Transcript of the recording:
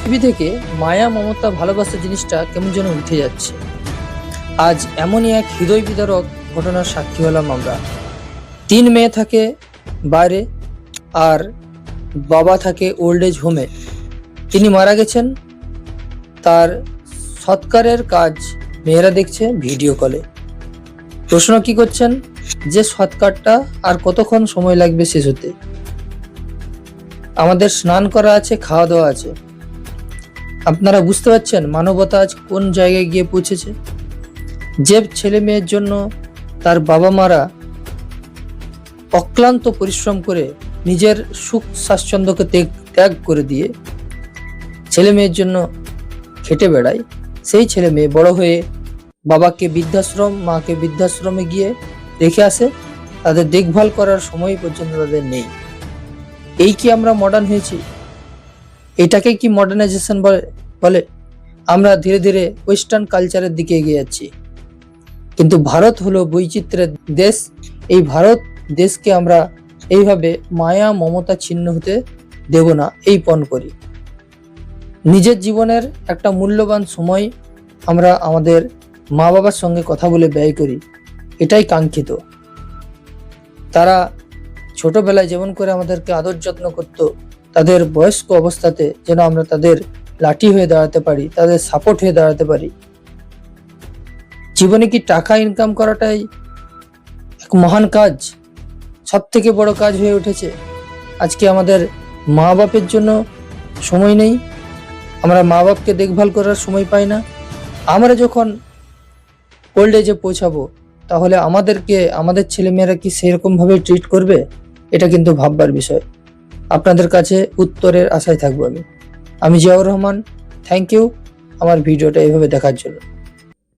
পৃথিবী থেকে মায়া মমতা ভালোবাসা জিনিসটা কেমন যেন উঠে যাচ্ছে। আজ এমনই এক হৃদয় বিদারক ঘটনার সাক্ষী হলাম আমরা। 3 মেয়ে থাকে বাইরে, আর বাবা থাকে ওল্ড এজ হোমে। তিনি মারা গেছেন। তার সৎকারের কাজ মেয়েরা দেখছে ভিডিও কলে। প্রশ্ন কি করছেন যে সৎকারটা আর কতক্ষণ সময় লাগবে শেষ হতে? আমাদের স্নান করা আছে, খাওয়া দাওয়া আছে। আপনারা বুঝতে পারছেন মানবতা আজ কোন জায়গায় গিয়ে পৌঁছেছে? যে ছেলে মেয়ের জন্য তার বাবা মারা অক্লান্ত পরিশ্রম করে নিজের সুখ স্বাচ্ছন্দ্যকে ত্যাগ করে দিয়ে ছেলে মেয়ের জন্য খেটে বেড়ায়, সেই ছেলে মেয়ে বড় হয়ে বাবাকে বৃদ্ধাশ্রম, মাকে বৃদ্ধাশ্রমে গিয়ে রেখে আসে। তাদের দেখভাল করার সময় পর্যন্ত তাদের নেই। এই কি আমরা মডার্ন হয়েছি? এটাকে কি মডার্নাইজেশন বলে? আমরা ধীরে ধীরে ওয়েস্টার্ন কালচারের দিকে এগিয়ে যাচ্ছি। কিন্তু ভারত হলো বৈচিত্র্যের দেশ। এই ভারত দেশকে আমরা এইভাবে মায়া মমতা ছিন্ন হতে দেব না, এই পণ করি। নিজের জীবনের একটা মূল্যবান সময় আমরা আমাদের মা বাবার সঙ্গে কথা বলে ব্যয় করি, এটাই কাঙ্ক্ষিত। তারা ছোটবেলায় যেমন করে আমাদেরকে আদর যত্ন করত, তাদের বয়স্ক অবস্থাতে যেন আমরা তাদের লাঠি হয়ে দাঁড়াতে পারি, তাদের সাপোর্ট হয়ে দাঁড়াতে পারি। জীবনে কি টাকা ইনকাম করাটাই এক মহান কাজ, সব থেকে বড় কাজ হয়ে উঠেছে? আজকে আমাদের মা বাপের জন্য সময় নেই, আমরা মা বাপকে দেখভাল করার সময় পাই না। আমরা যখন ওল্ড এজে পৌঁছাবো, তাহলে আমাদেরকে আমাদের ছেলেমেয়েরা কি সেরকম ভাবে ট্রিট করবে? এটা কিন্তু ভাববার বিষয়। আপনাদের কাছে উত্তরের আশায় থাকবো আমি জিয়াউর রহমান। থ্যাংক ইউ আমার ভিডিওটা এইভাবে দেখার জন্য।